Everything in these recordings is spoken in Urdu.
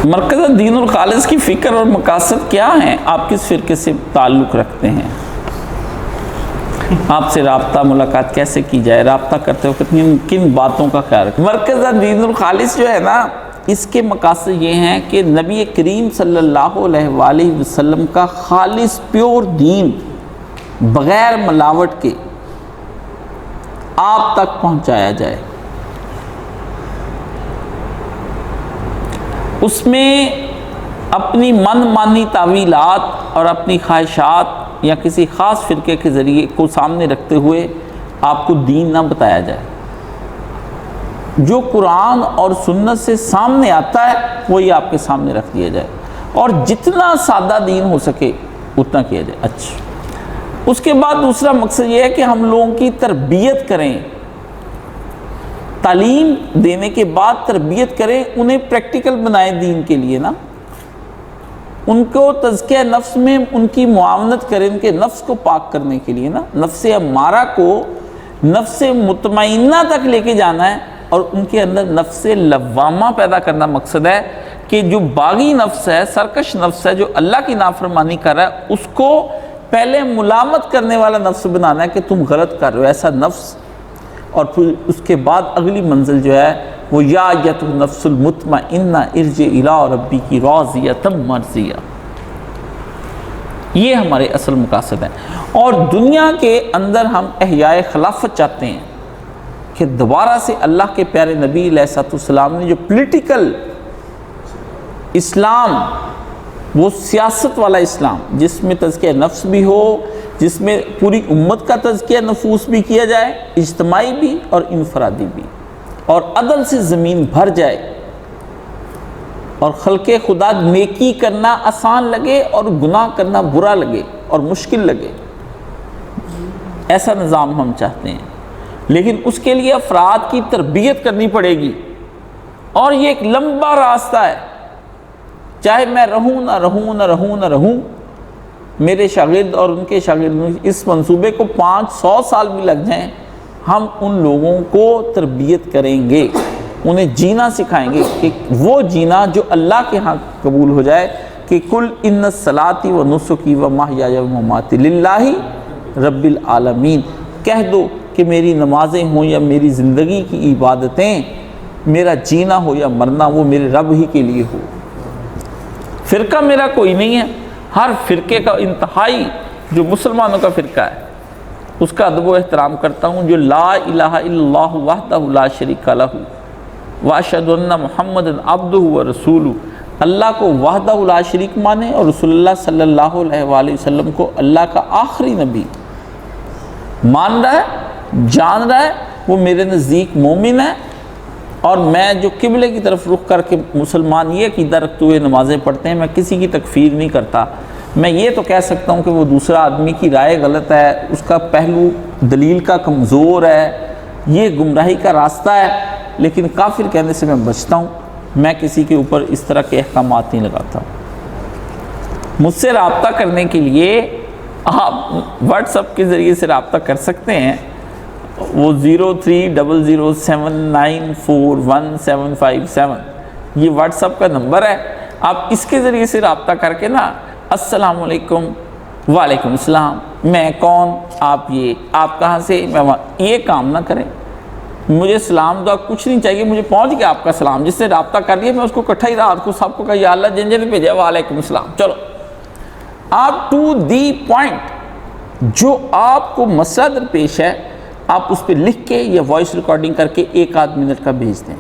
مرکز دین الخالص کی فکر اور مقاصد کیا ہیں؟ آپ کس فرقے سے تعلق رکھتے ہیں؟ آپ سے رابطہ ملاقات کیسے کی جائے؟ رابطہ کرتے ہو کن باتوں کا خیال رکھیں؟ مرکز دین الخالص جو ہے نا، اس کے مقاصد یہ ہیں کہ نبی کریم صلی اللہ علیہ وآلہ وسلم کا خالص پیور دین بغیر ملاوٹ کے آپ تک پہنچایا جائے۔ اس میں اپنی من مانی تعویلات اور اپنی خواہشات یا کسی خاص فرقے کے ذریعے کو سامنے رکھتے ہوئے آپ کو دین نہ بتایا جائے۔ جو قرآن اور سنت سے سامنے آتا ہے وہی آپ کے سامنے رکھ دیا جائے، اور جتنا سادہ دین ہو سکے اتنا کیا جائے۔ اچھا، اس کے بعد دوسرا مقصد یہ ہے کہ ہم لوگوں کی تربیت کریں، تعلیم دینے کے بعد تربیت کریں، انہیں پریکٹیکل بنائیں دین کے لیے نا، ان کو تزکیہ نفس میں ان کی معاونت کریں، ان کے نفس کو پاک کرنے کے لیے نا، نفس امارہ کو نفس مطمئنہ تک لے کے جانا ہے، اور ان کے اندر نفس لوامہ پیدا کرنا مقصد ہے کہ جو باغی نفس ہے، سرکش نفس ہے، جو اللہ کی نافرمانی کر رہا ہے، اس کو پہلے ملامت کرنے والا نفس بنانا ہے کہ تم غلط کر رہے ہو، ایسا نفس، اور پھر اس کے بعد اگلی منزل جو ہے وہ یا ایتھا النفس المطمئنہ ارجعی الی ربک راضیۃ مرضیہ۔ یہ ہمارے اصل مقاصد ہیں، اور دنیا کے اندر ہم احیاء خلافت چاہتے ہیں کہ دوبارہ سے اللہ کے پیارے نبی علیہ السلام نے جو پولیٹیکل اسلام، وہ سیاست والا اسلام جس میں تزکیہ نفس بھی ہو، جس میں پوری امت کا تزکیہ نفوس بھی کیا جائے، اجتماعی بھی اور انفرادی بھی، اور عدل سے زمین بھر جائے، اور خلق خدا نیکی کرنا آسان لگے اور گناہ کرنا برا لگے اور مشکل لگے، ایسا نظام ہم چاہتے ہیں۔ لیکن اس کے لیے افراد کی تربیت کرنی پڑے گی، اور یہ ایک لمبا راستہ ہے، چاہے میں رہوں نہ رہوں نہ رہوں نہ رہوں، میرے شاگرد اور ان کے شاگرد، اس منصوبے کو 500 سال بھی لگ جائیں، ہم ان لوگوں کو تربیت کریں گے، انہیں جینا سکھائیں گے، کہ وہ جینا جو اللہ کے ہاں قبول ہو جائے، کہ کل ان صلاتی و نسکی و محیای و مماتی للہ رب العالمین، کہہ دو کہ میری نمازیں ہوں یا میری زندگی کی عبادتیں، میرا جینا ہو یا مرنا، وہ میرے رب ہی کے لیے ہو۔ فرقہ میرا کوئی نہیں ہے، ہر فرقے کا انتہائی جو مسلمانوں کا فرقہ ہے اس کا ادب و احترام کرتا ہوں، جو لا الہ الا اللہ وحدہ لا شریک لہ واشہد ان محمد عبدہ ورسولہ، اللہ کو وحدہ لا شریک مانے، اور رسول اللہ صلی اللہ علیہ وآلہ وسلم کو اللہ کا آخری نبی مان رہا ہے، جان رہا ہے، وہ میرے نزدیک مومن ہے۔ اور میں جو قبلے کی طرف رخ کر کے مسلمان یہ عقیدہ رکھتے ہوئے نمازیں پڑھتے ہیں، میں کسی کی تکفیر نہیں کرتا، میں یہ تو کہہ سکتا ہوں کہ وہ دوسرا آدمی کی رائے غلط ہے، اس کا پہلو دلیل کا کمزور ہے، یہ گمراہی کا راستہ ہے، لیکن کافر کہنے سے میں بچتا ہوں، میں کسی کے اوپر اس طرح کے احکامات نہیں لگاتا۔ مجھ سے رابطہ کرنے کے لیے آپ واٹس ایپ کے ذریعے سے رابطہ کر سکتے ہیں، وہ 030079411757، یہ واٹس ایپ کا نمبر ہے، آپ اس کے ذریعے سے رابطہ کر کے نا، السلام علیکم، وعلیکم السلام، میں کون، آپ یہ، آپ کہاں سے، میں وہاں، یہ کام نہ کریں۔ مجھے سلام دعا کچھ نہیں چاہیے، مجھے پہنچ گیا آپ کا سلام، جس سے رابطہ کر لیا میں اس کو اکٹھا ہی رات کو سب کو کہا یا اللہ جن جن بھیجا وعلیکم السلام، چلو آپ ٹو دی پوائنٹ، جو آپ کو مسئلہ درپیش ہے آپ اس پہ لکھ کے یا وائس ریکارڈنگ کر کے 1-8 منٹ کا بھیج دیں۔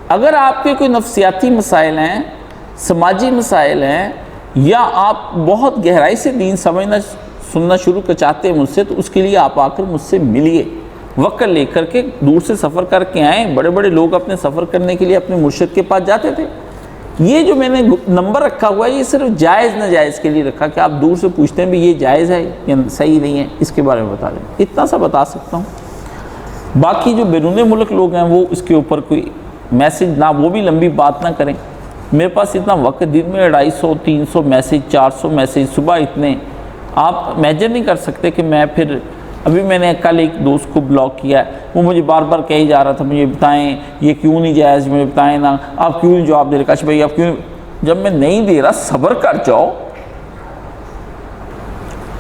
اگر آپ کے کوئی نفسیاتی مسائل ہیں، سماجی مسائل ہیں، یا آپ بہت گہرائی سے دین سمجھنا سننا شروع کر چاہتے ہیں مجھ سے، تو اس کے لیے آپ آ کر مجھ سے ملیے، وقت لے کر کے، دور سے سفر کر کے آئیں۔ بڑے بڑے لوگ اپنے سفر کرنے کے لیے اپنے مرشد کے پاس جاتے تھے۔ یہ جو میں نے نمبر رکھا ہوا ہے یہ صرف جائز ناجائز کے لیے رکھا، کہ آپ دور سے پوچھتے ہیں بھی یہ جائز ہے یا صحیح نہیں ہے، اس کے بارے میں بتا دیں، اتنا سا بتا سکتا ہوں۔ باقی جو بیرون ملک لوگ ہیں وہ اس کے اوپر کوئی میسج نہ، وہ بھی لمبی بات نہ کریں، میرے پاس اتنا وقت، دن میں 250-300 میسج، 400 میسج صبح، اتنے آپ امیجن نہیں کر سکتے کہ میں پھر ابھی میں نے کل ایک دوست کو بلاک کیا ہے، وہ مجھے بار بار کہی جا رہا تھا مجھے بتائیں یہ کیوں نہیں جائز، مجھے بتائیں نا آپ کیوں نہیں جواب دے رہے کاش بھائی آپ کیوں. جب میں نہیں دے رہا صبر کر جاؤ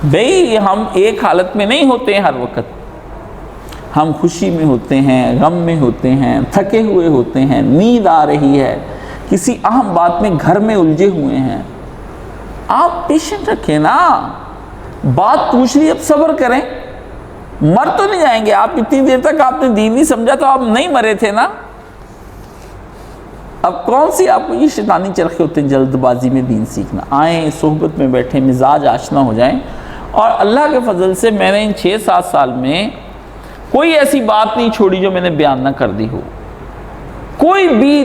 بھئی. ہم ایک حالت میں نہیں ہوتے ہیں ہر وقت، ہم خوشی میں ہوتے ہیں، غم میں ہوتے ہیں، تھکے ہوئے ہوتے ہیں، نیند آ رہی ہے، کسی اہم بات میں گھر میں الجھے ہوئے ہیں. آپ پیشنٹ رکھیں نا، بات پوچھ لی اب صبر کریں. مر تو نہیں جائیں گے آپ، اتنی دیر تک آپ نے دین نہیں سمجھا تو آپ نہیں مرے تھے نا. اب کون سی آپ کو یہ شیطانی چرخے ہوتے ہیں جلد بازی میں دین سیکھنا. آئیں صحبت میں بیٹھیں، مزاج آشنا ہو جائیں. اور اللہ کے فضل سے میں نے ان 6-7 سال میں کوئی ایسی بات نہیں چھوڑی جو میں نے بیان نہ کر دی ہو. کوئی بھی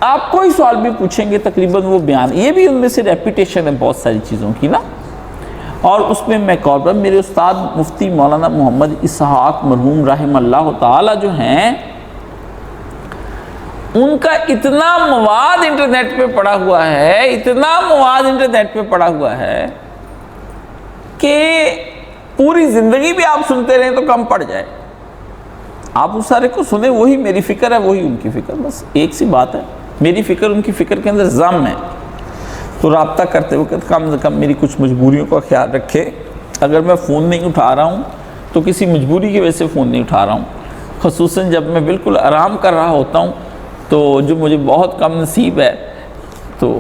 آپ کوئی سوال بھی پوچھیں گے تقریباً وہ بیان، یہ بھی ان میں سے ریپیٹیشن ہے بہت ساری چیزوں کی نا. اور اس میں میں کہوں میرے استاد مفتی مولانا محمد اسحاق مرحوم رحمہ اللہ تعالی جو ہیں، ان کا اتنا مواد انٹرنیٹ پہ پڑا ہوا ہے، اتنا مواد انٹرنیٹ پہ پڑا ہوا ہے کہ پوری زندگی بھی آپ سنتے رہیں تو کم پڑ جائے. آپ اس سارے کو سنیں، وہی میری فکر ہے وہی ان کی فکر. بس ایک سی بات ہے، میری فکر ان کی فکر کے اندر ضم ہے. تو رابطہ کرتے وقت کم سے کم میری کچھ مجبوریوں کا خیال رکھے. اگر میں فون نہیں اٹھا رہا ہوں تو کسی مجبوری کی وجہ سے فون نہیں اٹھا رہا ہوں. خصوصاً جب میں بالکل آرام کر رہا ہوتا ہوں تو جو مجھے بہت کم نصیب ہے. تو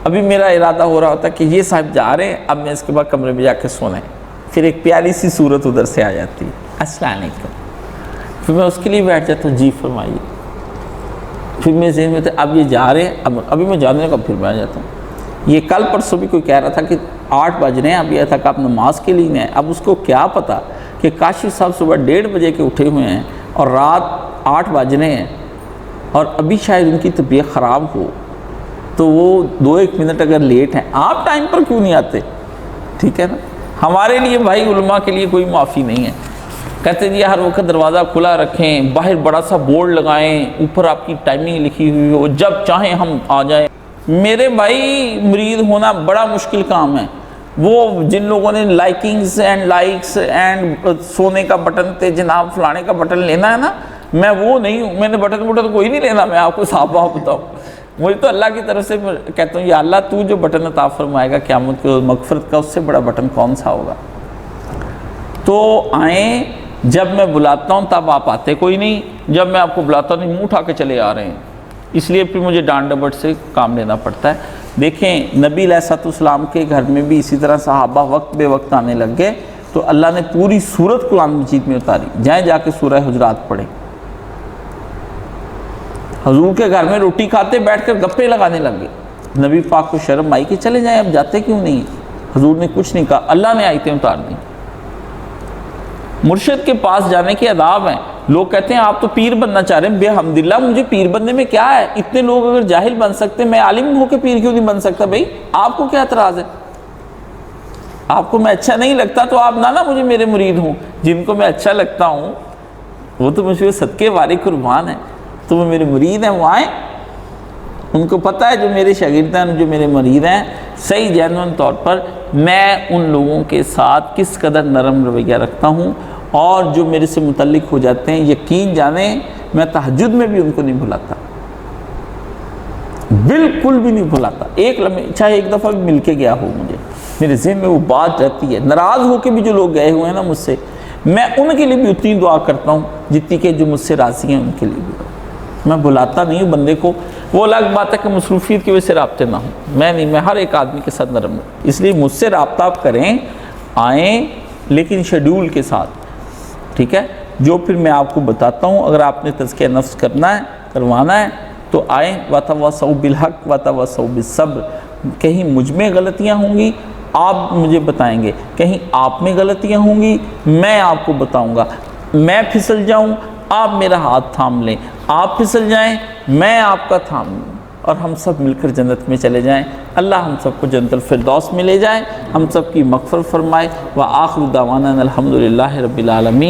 ابھی میرا ارادہ ہو رہا ہوتا ہے کہ یہ صاحب جا رہے ہیں، اب میں اس کے بعد کمرے میں جا کے سونا ہے. پھر ایک پیاری سی صورت ادھر سے آ جاتی ہے، السلام علیکم. پھر میں اس کے لیے بیٹھ جاتا ہوں، جی فرمائیے. پھر میرے ذہن میں اب یہ جا رہے ہیں، ابھی میں جانے کا پھر میں آ جاتا ہوں. یہ کل پرسوں بھی کوئی کہہ رہا تھا کہ 8 بج رہے ہیں، اب یہ تھا کہ آپ نماز کے لیے نہیں. اب اس کو کیا پتا کہ کاشف صاحب صبح 1:30 بجے کے اٹھے ہوئے ہیں اور رات 8 بج رہے ہیں اور ابھی شاید ان کی طبیعت خراب ہو تو وہ 2-1 منٹ اگر لیٹ ہیں. آپ ٹائم پر کیوں نہیں آتے؟ ٹھیک ہے نا. ہمارے لیے بھائی علماء کے لیے کوئی معافی نہیں ہے. کہتے ہیں جی ہر وقت دروازہ کھلا رکھیں، باہر بڑا سا بورڈ لگائیں، اوپر آپ کی ٹائمنگ لکھی ہوئی ہو، جب چاہیں ہم آ جائیں. میرے بھائی مرید ہونا بڑا مشکل کام ہے. وہ جن لوگوں نے لائکنگز اینڈ لائکس اینڈ سونے کا بٹن تے جناب فلانے کا بٹن لینا ہے نا، میں وہ نہیں ہوں. میں نے بٹن کوئی نہیں لینا. میں آپ کو صاف بات بتاؤں، مجھے تو اللہ کی طرف سے کہتا ہوں یا اللہ تو جو بٹن عطا فرمائے گا قیامت کے مغفرت کا، اس سے بڑا بٹن کون سا ہوگا. تو آئیں، جب میں بلاتا ہوں تب آپ آتے کوئی نہیں، جب میں آپ کو بلاتا ہوں منہ اٹھا کے چلے آ رہے ہیں. اس لیے پھر مجھے ڈانٹ ڈپٹ سے کام لینا پڑتا ہے. دیکھیں نبی علیہ السلام کے گھر میں بھی اسی طرح صحابہ وقت بے وقت آنے لگ گئے تو اللہ نے پوری سورت قرآن مجید میں اتاری. جائیں جا کے سورہ حجرات پڑھیں. حضور کے گھر میں روٹی کھاتے بیٹھ کر گپے لگانے لگ گئے. نبی پاک کو شرم آئی کہ چلے جائیں، اب جاتے کیوں نہیں. حضور نے کچھ نہیں کہا، اللہ نے آیتیں اتار دیں. مرشد کے پاس جانے کے آداب ہیں. لوگ کہتے ہیں آپ تو پیر بننا چاہ رہے ہیں. بے حمدللہ مجھے پیر بننے میں کیا ہے؟ اتنے لوگ اگر جاہل بن سکتے میں عالم ہو کے پیر کیوں نہیں بن سکتا؟ بھائی آپ کو کیا اعتراض ہے؟ آپ کو میں اچھا نہیں لگتا تو آپ نہ مجھے میرے مرید ہوں. جن کو میں اچھا لگتا ہوں وہ تو مجھے صدقے واری قربان ہیں، تو وہ میرے مرید ہیں، وہ آئیں. ان کو پتہ ہے جو میرے شاگرد ہیں، جو میرے مرید ہیں، صحیح جینوئن طور پر میں ان لوگوں کے ساتھ کس قدر نرم رویہ رکھتا ہوں. اور جو میرے سے متعلق ہو جاتے ہیں یقین جانیں میں تہجد میں بھی ان کو نہیں بھلاتا، بالکل بھی نہیں بھلاتا. ایک لمحے چاہے ایک دفعہ بھی مل کے گیا ہو، مجھے میرے ذہن میں وہ بات رہتی ہے. ناراض ہو کے بھی جو لوگ گئے ہوئے ہیں نا مجھ سے، میں ان کے لیے بھی اتنی دعا کرتا ہوں جتنی کہ جو مجھ سے راضی ہیں ان کے لیے بھی. میں بھلاتا نہیں ہوں بندے کو. وہ الگ بات ہے کہ مصروفیت کی وجہ سے رابطے نہ ہوں، میں نہیں، میں ہر ایک آدمی کے ساتھ نرم ہوں. اس لیے مجھ سے رابطہ آپ کریں، آئیں لیکن شیڈول کے ساتھ. ٹھیک ہے، جو پھر میں آپ کو بتاتا ہوں. اگر آپ نے تزکیہ نفس کرنا ہے، کروانا ہے تو آئیں. وَتَوَاصَوْا بِالْحَقِّ وَتَوَاصَوْا بِالصَّبْرِ. کہیں مجھ میں غلطیاں ہوں گی آپ مجھے بتائیں گے، کہیں آپ میں غلطیاں ہوں گی میں آپ کو بتاؤں گا. میں پھسل جاؤں آپ میرا ہاتھ تھام لیں، آپ پھسل جائیں میں آپ کا تھام لوں، اور ہم سب مل کر جنت میں چلے جائیں. اللہ ہم سب کو جنت الفردوس میں لے جائیں، ہم سب کی مغفرت فرمائے. وآخر دعوانا الحمدللہ رب العالمین.